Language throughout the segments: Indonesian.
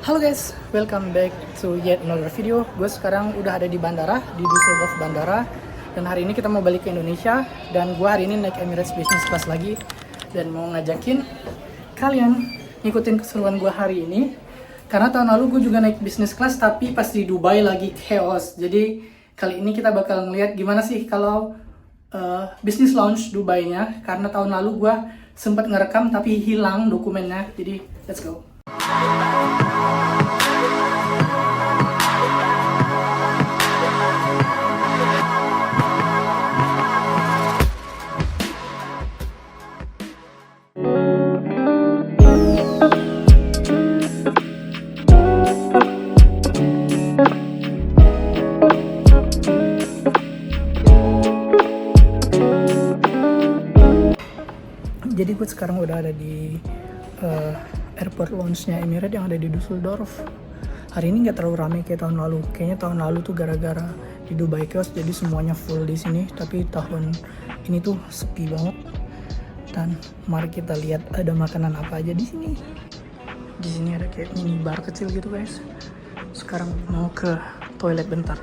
Halo guys, welcome back to yet another video. Gue sekarang udah ada di bandara, di Düsseldorf Bandara. Dan hari ini kita mau balik ke Indonesia. Dan gue hari ini naik Emirates Business Class lagi. Dan mau ngajakin kalian ngikutin keseruan gue hari ini. Karena tahun lalu gue juga naik Business Class, tapi pas di Dubai lagi chaos. Jadi kali ini kita bakal ngeliat gimana sih kalau Business Lounge Dubai-nya. Karena tahun lalu gue sempat ngerekam tapi hilang dokumennya. Jadi let's go. Jadi gue sekarang udah ada di airport lounge-nya Emirates yang ada di Düsseldorf. Hari ini nggak terlalu ramai kayak tahun lalu. Kayaknya tahun lalu tuh gara-gara di Dubai chaos jadi semuanya full di sini. Tapi tahun ini tuh sepi banget. Dan mari kita lihat ada makanan apa aja di sini. Di sini ada kayak mini bar kecil gitu guys. Sekarang mau ke toilet bentar.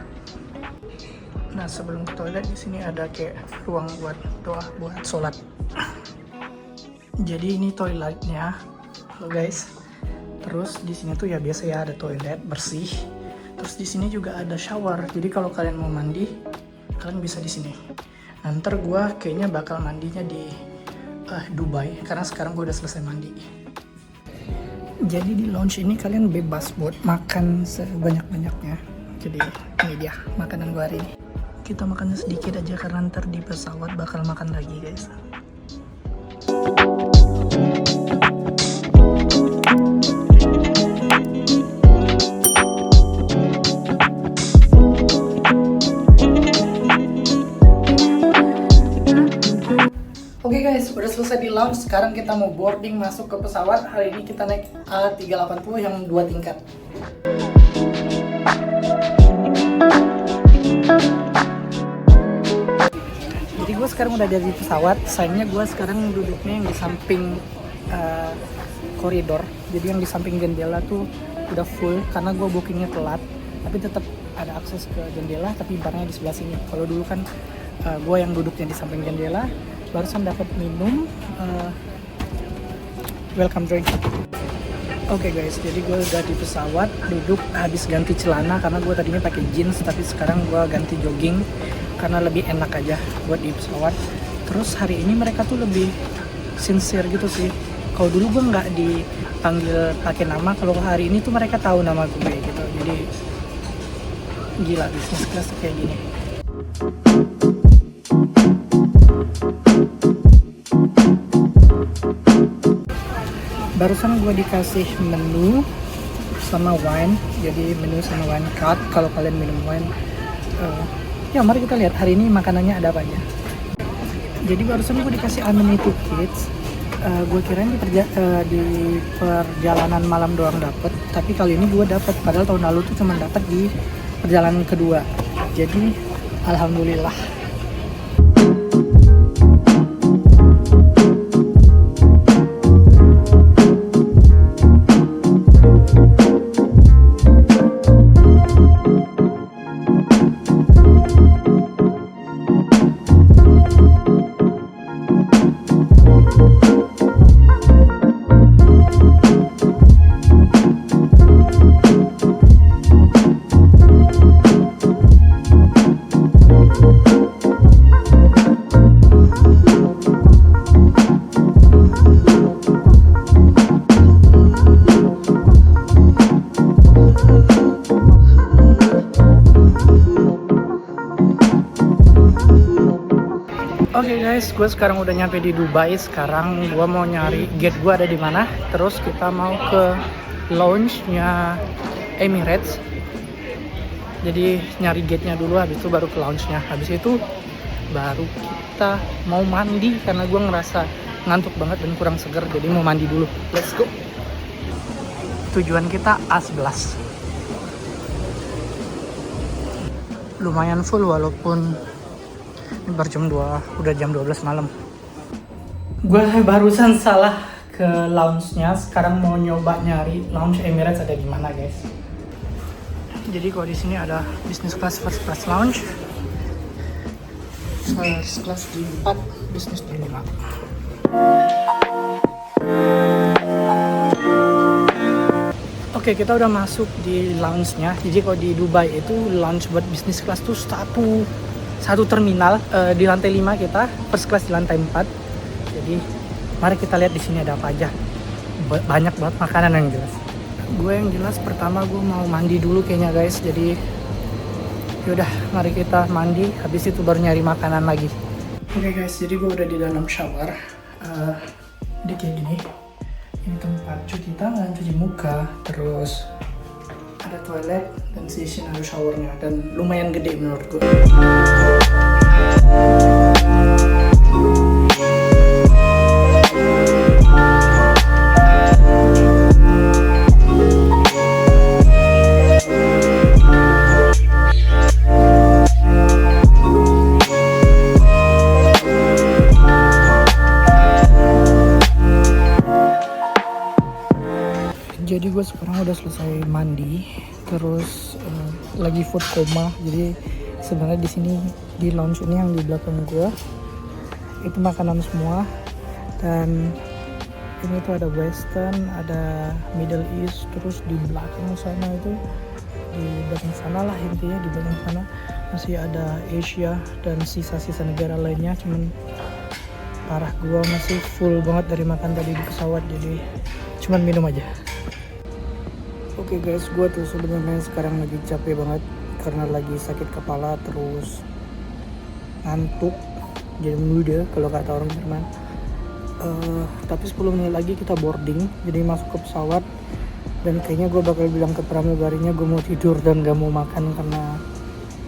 Nah sebelum ke toilet di sini ada kayak ruang buat doa, buat sholat. Jadi ini toiletnya, loh guys. Terus di sini tuh ya biasa ya ada toilet bersih. Terus di sini juga ada shower. Jadi kalau kalian mau mandi, kalian bisa di sini. Nanti gue kayaknya bakal mandinya di Dubai karena sekarang gue udah selesai mandi. Jadi di lounge ini kalian bebas buat makan sebanyak-banyaknya. Jadi ini dia makanan gue hari ini. Kita makannya sedikit aja karena ntar di pesawat bakal makan lagi guys. Oke guys, udah selesai di lounge. Sekarang kita mau boarding masuk ke pesawat. Hari ini kita naik A380 yang 2 tingkat. Jadi gue sekarang udah ada di pesawat. Sayangnya gue sekarang duduknya yang di samping koridor. Jadi yang di samping jendela tuh udah full karena gue bookingnya telat. Tapi tetap ada akses ke jendela, tapi barnya di sebelah sini. Kalau dulu kan gue yang duduknya di samping jendela. Barusan dapat minum welcome drink. Oke guys, jadi gue udah di pesawat, duduk habis ganti celana karena gue tadinya pakai jeans, tapi sekarang gue ganti jogging karena lebih enak aja buat di pesawat. Terus hari ini mereka tuh lebih sincere gitu sih. Kalau dulu gue nggak dipanggil pakai nama, kalau hari ini tuh mereka tahu nama gue gitu. Jadi gila bisnis kelas kayak gini. Barusan gue dikasih menu sama wine, jadi menu sama wine card kalau kalian minum wine. Ya mari kita lihat hari ini makanannya ada apa aja. Jadi barusan gue dikasih unlimited kids. Gue kirain di perjalanan malam doang dapet, tapi kali ini gue dapet. Padahal tahun lalu tuh cuma dapet di perjalanan kedua. Jadi alhamdulillah. Oke guys, gue sekarang udah nyampe di Dubai. Sekarang gue mau nyari gate gue ada di mana. Terus kita mau ke lounge-nya Emirates. Jadi nyari gate-nya dulu, habis itu baru ke lounge-nya. Habis itu baru kita mau mandi karena gue ngerasa ngantuk banget dan kurang seger. Jadi mau mandi dulu. Let's go. Tujuan kita A11. Lumayan full walaupun baru jam 2, udah jam 12 malam. Gue barusan salah ke lounge-nya. Sekarang mau nyoba nyari lounge Emirates ada di mana, guys. Jadi kalau di sini ada business class, first class lounge. First class di 4, business di 5. Oke, kita udah masuk di lounge-nya. Jadi kalau di Dubai itu lounge buat business class tuh satu terminal di lantai 5 kita, first class di lantai 4. Jadi mari kita lihat di sini ada apa aja. Banyak banget makanan yang jelas. Gue yang jelas pertama gue mau mandi dulu kayaknya, guys. Jadi yaudah, mari kita mandi. Habis itu baru nyari makanan lagi. Oke, guys, jadi gue udah di dalam shower. Dia kayak gini. Ini tempat cuci tangan, cuci muka, terus ada toilet dan sisi ada showernya, dan lumayan gede menurut gue. Jadi gue sekarang udah selesai mandi, terus lagi food coma. Jadi sebenarnya di sini di lounge ini yang di belakang gue itu makanan semua, dan ini tuh ada Western, ada Middle East, terus di belakang sana itu, di belakang sana lah intinya, di belakang sana masih ada Asia dan sisa-sisa negara lainnya. Cuman parah, gue masih full banget dari makan tadi di pesawat, jadi cuman minum aja. Oke, guys, gue tuh sebenarnya sekarang lagi capek banget karena lagi sakit kepala, terus ngantuk, jadi muda kalau kata orang Jerman. Tapi 10 menit lagi kita boarding, jadi masuk ke pesawat, dan kayaknya gue bakal bilang ke pramugarinya gue mau tidur dan gak mau makan karena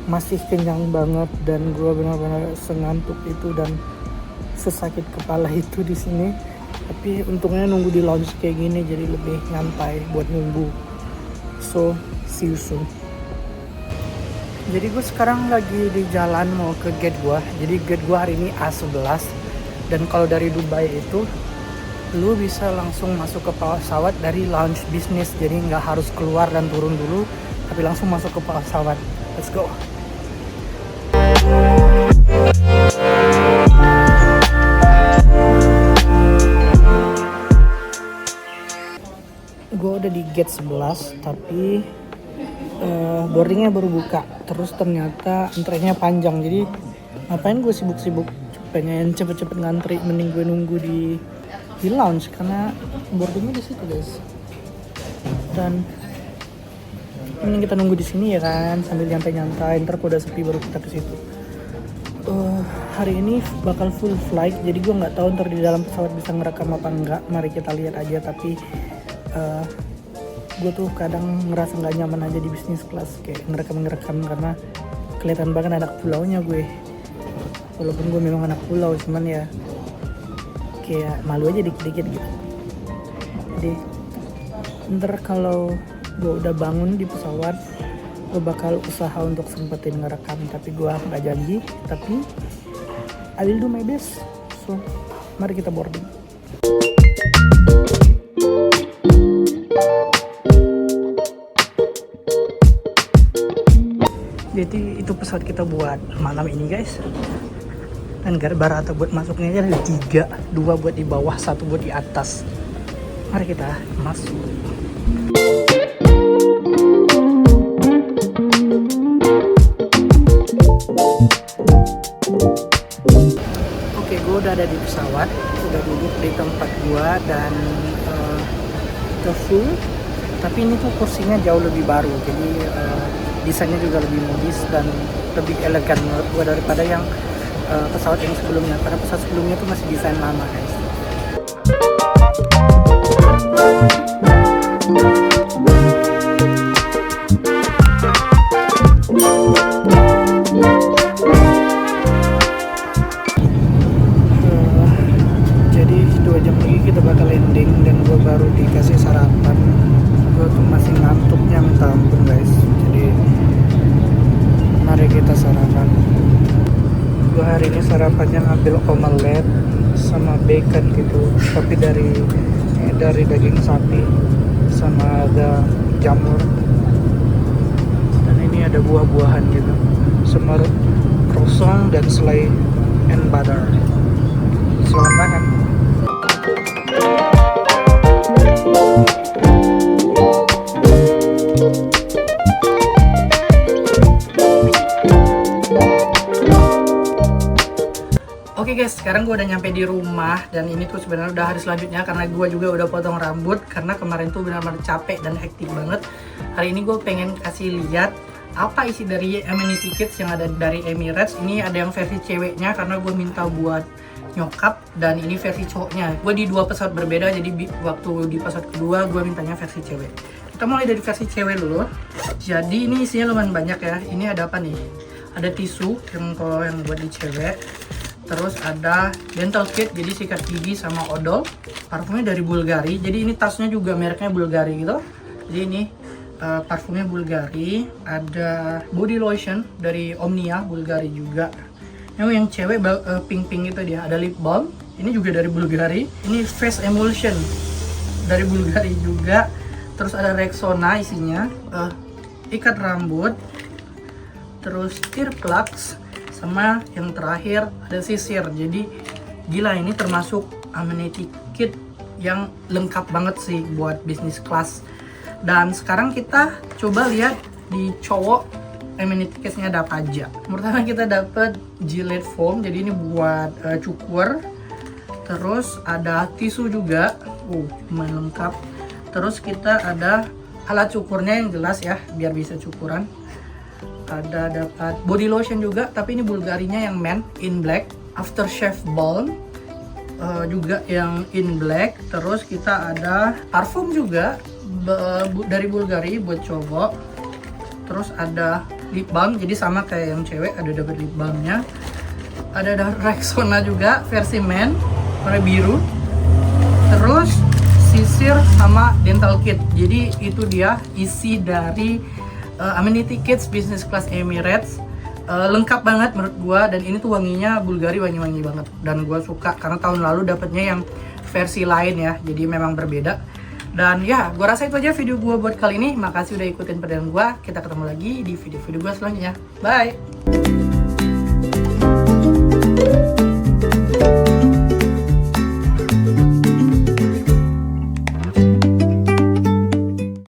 masih kenyang banget, dan gue benar-benar sengantuk itu dan sesakit kepala itu di sini. Tapi untungnya nunggu di lounge kayak gini, jadi lebih nyantai buat nunggu. So, see you soon. Jadi gue sekarang lagi di jalan mau ke gate gue. Jadi gate gue hari ini A11. Dan kalau dari Dubai itu, lu bisa langsung masuk ke pesawat dari lounge bisnis. Jadi nggak harus keluar dan turun dulu, tapi langsung masuk ke pesawat. Let's go. Gue udah di gate 11, tapi boardingnya baru buka. Terus ternyata antreannya panjang, jadi ngapain gue sibuk-sibuk pengen cepet-cepet ngantri, mending gue nunggu di lounge karena boardingnya di situ, guys. Dan mending kita nunggu di sini ya kan, sambil nyantai-nyantai. Ntar kalau udah sepi baru kita ke situ. Hari ini bakal full flight, jadi gue nggak tahu ntar di dalam pesawat bisa ngerekam apa enggak. Mari kita lihat aja. Tapi gue tuh kadang ngerasa nggak nyaman aja di bisnis kelas, kayak ngerekam karena kelihatan banget anak pulaunya gue. Walaupun gue memang anak pulau, cuman ya kayak malu aja dikit-dikit gitu. Jadi ntar kalau gue udah bangun di pesawat, gue bakal usaha untuk sempetin ngerekam, tapi gue nggak janji. Tapi I will do my best. So mari kita boarding. Jadi itu pesawat kita buat malam ini, guys. Dan gara rata buat masuknya aja ada 3, 2 buat di bawah, 1 buat di atas. Mari kita masuk. Oke, gue udah ada di pesawat, udah duduk di tempat gue, dan udah full. Tapi ini tuh kursinya jauh lebih baru, jadi desainnya juga lebih modis dan lebih elegan menurut gue daripada yang pesawat yang sebelumnya, karena pesawat sebelumnya tuh masih desain lama, guys. Jadi 2 jam lagi kita bakal landing, dan gue baru dikasih sarapan. Gue tuh masih ngantuknya minta ampun, guys. Jadi mari kita sarapan. Gue hari ini sarapannya ngambil omelet sama bacon gitu, tapi dari dari daging sapi, sama ada jamur, dan ini ada buah-buahan gitu, semur, croissant, dan selai and butter. Selamat makan. Oke guys, sekarang gue udah nyampe di rumah dan ini tuh sebenarnya udah hari selanjutnya karena gue juga udah potong rambut karena kemarin tuh benar-benar capek dan hektik banget. Hari ini gue pengen kasih lihat apa isi dari amenity kits yang ada dari Emirates. Ini ada yang versi ceweknya karena gue minta buat nyokap, dan ini versi cowoknya. Gue di dua pesawat berbeda, jadi waktu di pesawat kedua gue mintanya versi cewek. Kita mulai dari versi cewek dulu. Jadi ini isinya lumayan banyak ya. Ini ada apa nih? Ada tisu yang kalau yang buat di cewek. Terus ada dental kit, jadi sikat gigi sama odol. Parfumnya dari Bulgari, jadi ini tasnya juga mereknya Bulgari gitu. Jadi ini parfumnya Bulgari. Ada body lotion dari Omnia, Bulgari juga. Yang cewek pink-pink itu dia. Ada lip balm, ini juga dari Bulgari. Ini face emulsion dari Bulgari juga. Terus ada Rexona isinya, ikat rambut, terus ear plugs, sama yang terakhir ada sisir. Jadi gila, ini termasuk amenity kit yang lengkap banget sih buat bisnis kelas. Dan sekarang kita coba lihat di cowok amenity kitnya ada apa aja. Pertama kita dapat Gillette foam, jadi ini buat cukur. Terus ada tisu juga, lumayan lengkap. Terus kita ada alat cukurnya yang jelas ya, biar bisa cukuran. Ada dapat body lotion juga, tapi ini Bulgarinya yang men in black. Aftershave balm juga yang in black. Terus kita ada parfum juga dari Bulgari buat cowok. Terus ada lip balm, jadi sama kayak yang cewek, ada dapat lip balmnya. Ada Rexona juga versi men warna biru. Terus sisir sama dental kit. Jadi itu dia isi dari amenity kits business class Emirates. Lengkap banget menurut gua, dan ini tuh wanginya Bulgari, wangi-wangi banget, dan gua suka karena tahun lalu dapetnya yang versi lain ya, jadi memang berbeda. Dan ya, gua rasa itu aja video gua buat kali ini. Makasih udah ikutin perjalanan gua. Kita ketemu lagi di video-video gua selanjutnya. Bye.